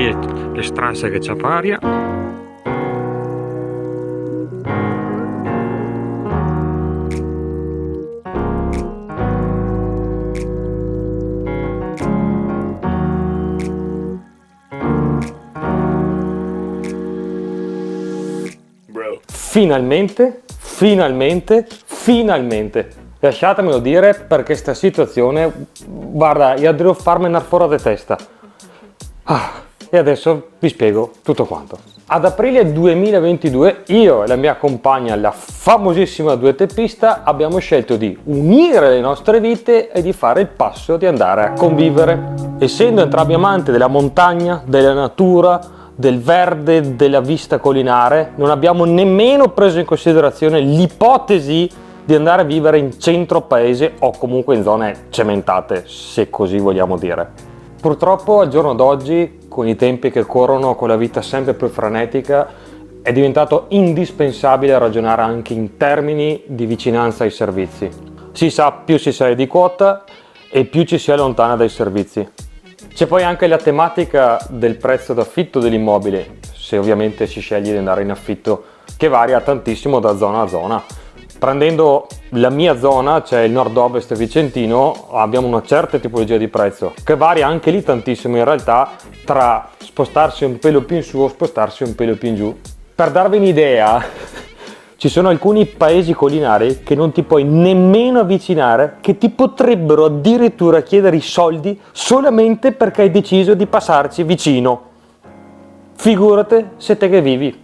lì le strasse che c'ha paria. Finalmente, lasciatemelo dire, perché sta situazione, guarda, io devo farmene fuori di testa. E adesso vi spiego tutto quanto. Ad aprile 2022 io e la mia compagna, la famosissima dueteppista, abbiamo scelto di unire le nostre vite e di fare il passo di andare a convivere. Essendo entrambi amanti della montagna, della natura, del verde, della vista collinare, non abbiamo nemmeno preso in considerazione l'ipotesi di andare a vivere in centro paese o comunque in zone cementate, se così vogliamo dire. Purtroppo al giorno d'oggi, con i tempi che corrono, con la vita sempre più frenetica, è diventato indispensabile ragionare anche in termini di vicinanza ai servizi. Si sa, più si sale di quota e più ci si allontana dai servizi. C'è poi anche la tematica del prezzo d'affitto dell'immobile, se ovviamente si sceglie di andare in affitto, che varia tantissimo da zona a zona. Prendendo la mia zona, cioè il nord-ovest vicentino, abbiamo una certa tipologia di prezzo, che varia anche lì tantissimo in realtà, tra spostarsi un pelo più in su o spostarsi un pelo più in giù. Per darvi un'idea, ci sono alcuni paesi collinari che non ti puoi nemmeno avvicinare, che ti potrebbero addirittura chiedere i soldi solamente perché hai deciso di passarci vicino. Figurate se te che vivi.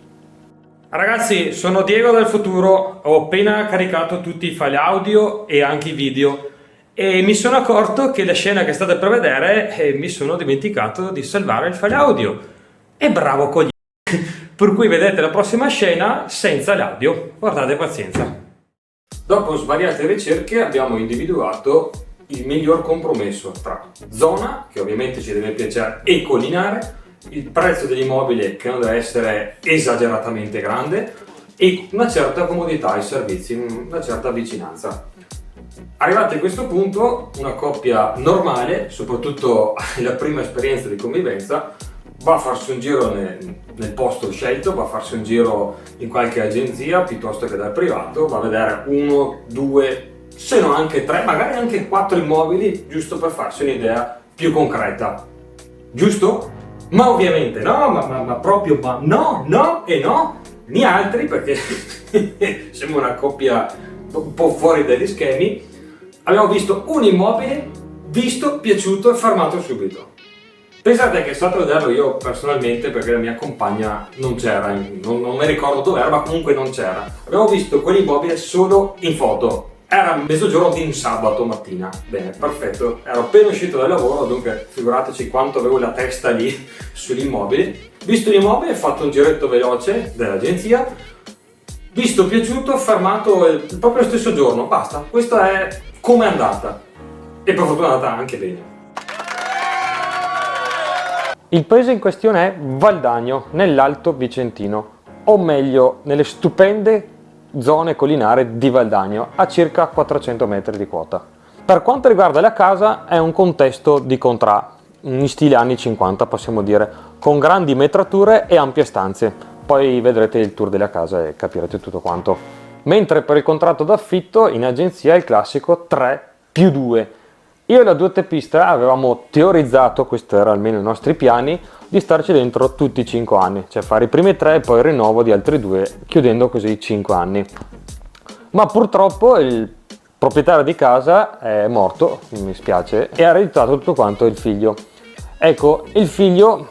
Ragazzi, sono Diego del futuro, ho appena caricato tutti i file audio e anche i video e mi sono accorto che la scena che state per vedere mi sono dimenticato di salvare il file audio. E bravo coglione! Per cui vedete la prossima scena senza l'audio, guardate, pazienza. Dopo svariate ricerche abbiamo individuato il miglior compromesso tra zona, che ovviamente ci deve piacere, e collinare, il prezzo dell'immobile che non deve essere esageratamente grande e una certa comodità ai servizi, una certa vicinanza. Arrivati a questo punto, una coppia normale, soprattutto la prima esperienza di convivenza, va a farsi un giro nel posto scelto, va a farsi un giro in qualche agenzia piuttosto che dal privato, va a vedere 1, 2, se no anche 3, magari anche 4 immobili, giusto per farsi un'idea più concreta. Giusto? Ma ovviamente no, ma proprio no, ni altri, perché siamo una coppia un po' fuori dagli schemi. Abbiamo visto un immobile, visto, piaciuto e fermato subito. Pensate che sono stato a vederlo io personalmente perché la mia compagna non c'era, non mi ricordo dove era, ma comunque non c'era. Abbiamo visto quell'immobile solo in foto. Era mezzogiorno di un sabato mattina. Bene, perfetto. Ero appena uscito dal lavoro, dunque figurateci quanto avevo la testa lì sull'immobile. Visto l'immobile, fatto un giretto veloce dell'agenzia. Visto, piaciuto, fermato proprio lo stesso giorno. Basta, questa è come è andata. E per fortuna è andata anche bene. Il paese in questione è Valdagno, nell'Alto Vicentino, o meglio, nelle stupende zone collinari di Valdagno, a circa 400 metri di quota. Per quanto riguarda la casa, è un contesto di contrat, in stile anni 50 possiamo dire, con grandi metrature e ampie stanze. Poi vedrete il tour della casa e capirete tutto quanto. Mentre per il contratto d'affitto in agenzia è il classico 3+2. Io e la dueteppista avevamo teorizzato, questo era almeno i nostri piani, di starci dentro tutti i 5 anni, cioè fare i primi 3 e poi il rinnovo di altri 2, chiudendo così i 5 anni. Ma purtroppo il proprietario di casa è morto, mi spiace, e ha ereditato tutto quanto il figlio. Ecco, il figlio,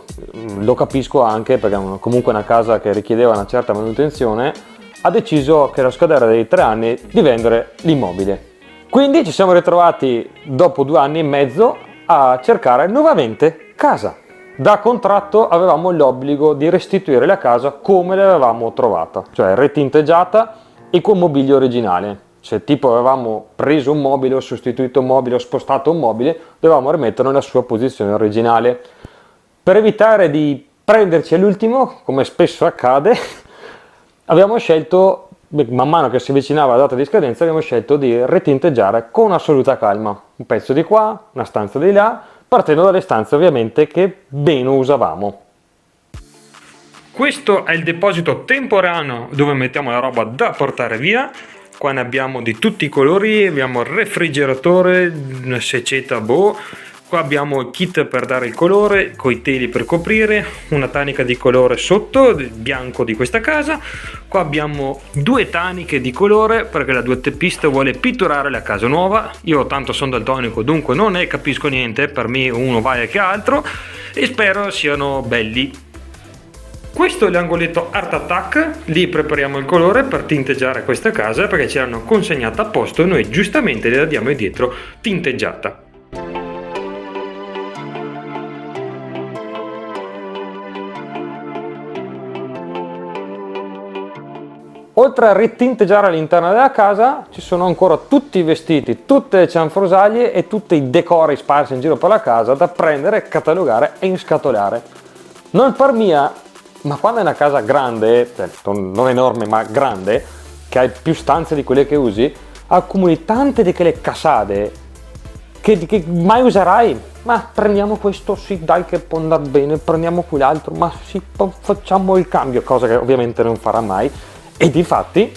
lo capisco anche perché è comunque una casa che richiedeva una certa manutenzione, ha deciso che allo scadere dei 3 anni di vendere l'immobile. Quindi ci siamo ritrovati dopo 2 anni e mezzo a cercare nuovamente casa. Da contratto avevamo l'obbligo di restituire la casa come l'avevamo trovata, cioè ritinteggiata e con mobilio originale. Se tipo avevamo preso un mobile o sostituito un mobile o spostato un mobile, dovevamo rimetterlo nella sua posizione originale. Per evitare di prenderci all'ultimo, come spesso accade, abbiamo scelto, man mano che si avvicinava la data di scadenza, abbiamo scelto di ritinteggiare con assoluta calma. Un pezzo di qua, una stanza di là, partendo dalle stanze ovviamente che meno usavamo. Questo è il deposito temporaneo dove mettiamo la roba da portare via. Qua ne abbiamo di tutti i colori, abbiamo il refrigeratore, una secetta qua abbiamo il kit per dare il colore, coi teli per coprire, una tanica di colore sotto, il bianco di questa casa. Qua abbiamo 2 taniche di colore perché la 2Tpista vuole pitturare la casa nuova. Io tanto sono daltonico, dunque non ne capisco niente, per me uno vale che altro, e spero siano belli. Questo è l'angoletto Art Attack, lì prepariamo il colore per tinteggiare questa casa perché ce l'hanno consegnata a posto e noi giustamente le diamo dietro tinteggiata. Oltre a ritinteggiare all'interno della casa ci sono ancora tutti i vestiti, tutte le cianfrusaglie e tutti i decori sparsi in giro per la casa da prendere, catalogare e inscatolare. Non per mia, ma quando è una casa grande, non enorme ma grande, che hai più stanze di quelle che usi, accumuli tante di quelle casade che mai userai. Ma prendiamo questo, sì dai che può andare bene, prendiamo quell'altro, ma sì facciamo il cambio, cosa che ovviamente non farà mai. E difatti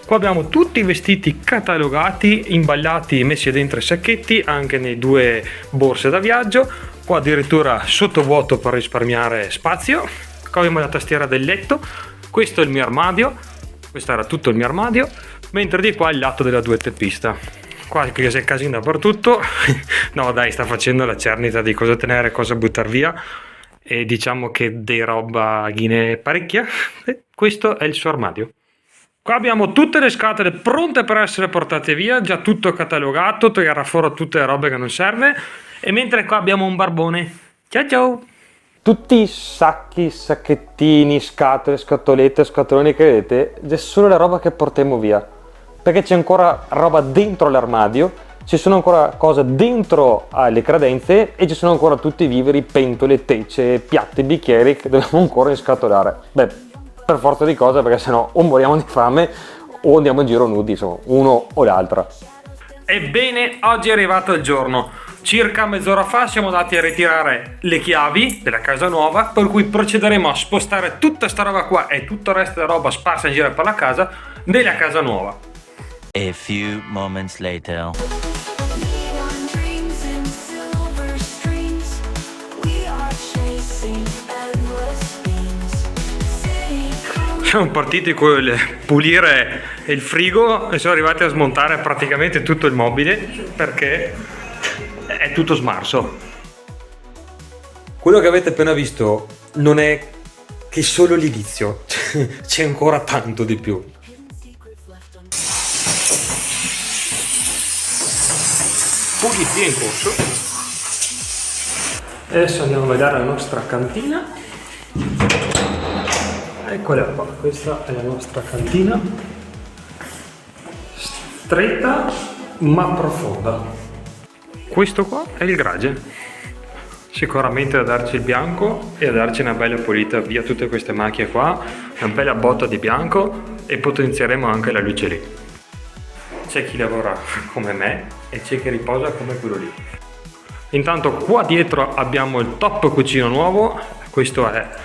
qua abbiamo tutti i vestiti catalogati, imballati, messi dentro i sacchetti, anche nei 2 borse da viaggio. Qua addirittura sottovuoto per risparmiare spazio. Qua abbiamo la tastiera del letto, questo è il mio armadio, questo era tutto il mio armadio, mentre di qua il lato della 2Tpista. Qua c'è casino dappertutto. No dai, sta facendo la cernita di cosa tenere e cosa buttare via, e diciamo che di roba ghine parecchia. Questo è il suo armadio. Qua abbiamo tutte le scatole pronte per essere portate via, già tutto catalogato, tirare fuori tutte le robe che non serve, e mentre qua abbiamo un barbone. Ciao ciao! tutti i sacchi, sacchettini, scatole, scatolette, scatoloni che vedete, è solo la roba che portiamo via, perché c'è ancora roba dentro l'armadio, ci sono ancora cose dentro alle credenze e ci sono ancora tutti i viveri, pentole, tecce, piatti, bicchieri che dobbiamo ancora inscatolare. Beh, per forza di cose, perché sennò o moriamo di fame o andiamo in giro nudi, insomma, uno o l'altra. Ebbene, oggi è arrivato il giorno. Circa mezz'ora fa siamo andati a ritirare le chiavi della casa nuova, per cui procederemo a spostare tutta sta roba qua e tutto il resto della roba sparsa in giro per la casa della casa nuova. A few moments later. Siamo partiti con il pulire il frigo e siamo arrivati a smontare praticamente tutto il mobile perché è tutto smarso. Quello che avete appena visto non è che solo l'inizio, c'è ancora tanto di più. Pulizia in corso. Adesso andiamo a vedere la nostra cantina. Eccola qua, questa è la nostra cantina, stretta ma profonda. Questo qua è il garage, sicuramente da darci il bianco e a darci una bella pulita via tutte queste macchie qua, una bella botta di bianco, e potenzieremo anche la luce lì. C'è chi lavora come me e c'è chi riposa come quello lì. Intanto qua dietro abbiamo il top cucino nuovo, questo è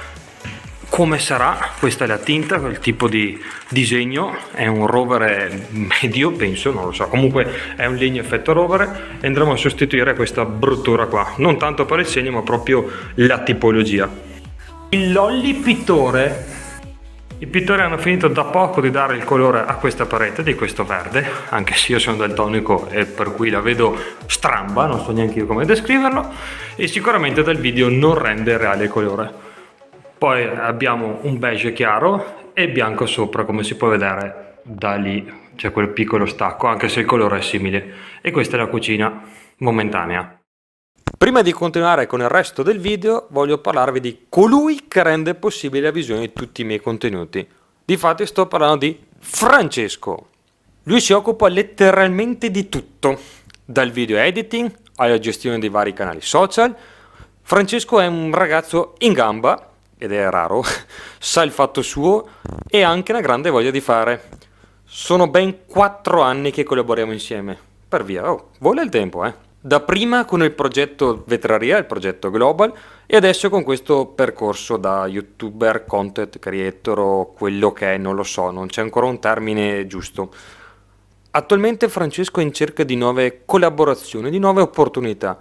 come sarà, questa è la tinta, il tipo di disegno, è un rovere medio penso, non lo so, comunque è un legno effetto rovere, e andremo a sostituire questa bruttura qua, non tanto per il segno ma proprio la tipologia. Il Lolli pittore, i pittori hanno finito da poco di dare il colore a questa parete di questo verde, anche se io sono daltonico e per cui la vedo stramba, non so neanche io come descriverlo, e sicuramente dal video non rende reale il colore. Poi abbiamo un beige chiaro e bianco sopra, come si può vedere da lì, c'è quel piccolo stacco, anche se il colore è simile. E questa è la cucina momentanea. Prima di continuare con il resto del video, voglio parlarvi di colui che rende possibile la visione di tutti i miei contenuti. Difatti sto parlando di Francesco. Lui si occupa letteralmente di tutto, dal video editing alla gestione dei vari canali social. Francesco è un ragazzo in gamba, ed è raro, sa il fatto suo e ha anche una grande voglia di fare. Sono ben 4 anni che collaboriamo insieme. Per via, vola il tempo, Dapprima con il progetto Vetraria, il progetto Global, e adesso con questo percorso da youtuber, content creator o quello che è, non lo so, non c'è ancora un termine giusto. Attualmente Francesco è in cerca di nuove collaborazioni, di nuove opportunità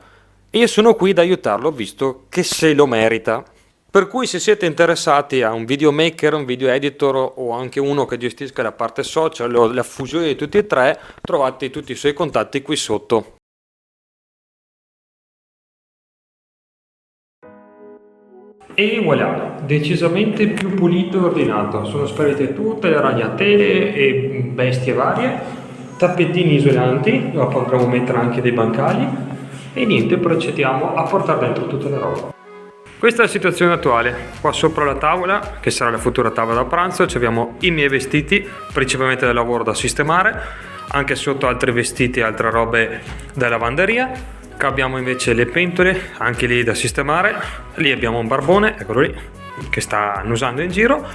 e io sono qui ad aiutarlo visto che se lo merita. Per cui se siete interessati a un videomaker, un video editor o anche uno che gestisca la parte social o la fusione di tutti e tre, trovate tutti i suoi contatti qui sotto. E voilà, decisamente più pulito e ordinato. Sono sparite tutte le ragnatele e bestie varie, tappetini isolanti, dopo andremo a mettere anche dei bancali e niente, procediamo a portare dentro tutta la roba. Questa è la situazione attuale. Qua sopra la tavola, che sarà la futura tavola da pranzo, ci abbiamo i miei vestiti, principalmente da lavoro da sistemare, anche sotto altri vestiti e altre robe da lavanderia. Qua abbiamo invece le pentole, anche lì da sistemare. Lì abbiamo un barbone, eccolo lì, che sta annusando in giro,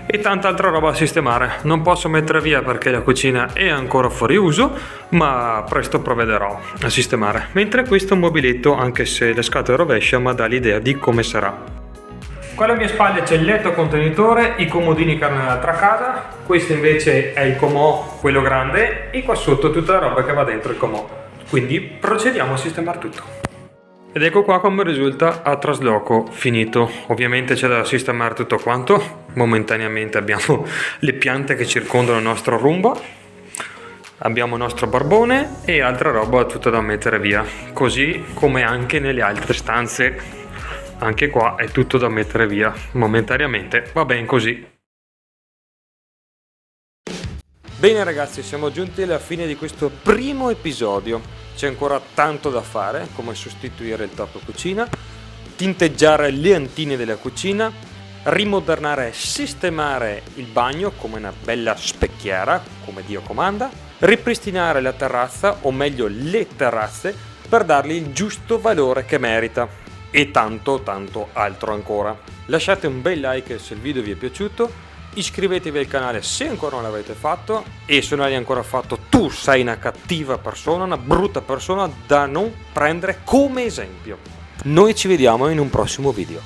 e tanta altra roba da sistemare. Non posso mettere via perché la cucina è ancora fuori uso, ma presto provvederò a sistemare. Mentre questo è un mobiletto, anche se le scatole rovescia, ma dà l'idea di come sarà. Qua alle mie spalle c'è il letto contenitore, i comodini che hanno nell'altra casa. Questo invece è il comò, quello grande, e qua sotto tutta la roba che va dentro il comò. Quindi procediamo a sistemare tutto. Ed ecco qua come risulta a trasloco finito. Ovviamente c'è da sistemare tutto quanto. Momentaneamente abbiamo le piante che circondano il nostro rumbo. Abbiamo il nostro barbone e altra roba tutta da mettere via. Così come anche nelle altre stanze. Anche qua è tutto da mettere via. Momentaneamente va bene così. Bene ragazzi, siamo giunti alla fine di questo primo episodio. C'è ancora tanto da fare, come sostituire il tappo cucina, tinteggiare le antine della cucina, rimodernare e sistemare il bagno come una bella specchiera, come Dio comanda, ripristinare la terrazza, o meglio le terrazze, per dargli il giusto valore che merita. E tanto altro ancora. Lasciate un bel like se il video vi è piaciuto. Iscrivetevi al canale se ancora non l'avete fatto e se non l'hai ancora fatto tu sei una cattiva persona, una brutta persona da non prendere come esempio. Noi ci vediamo in un prossimo video.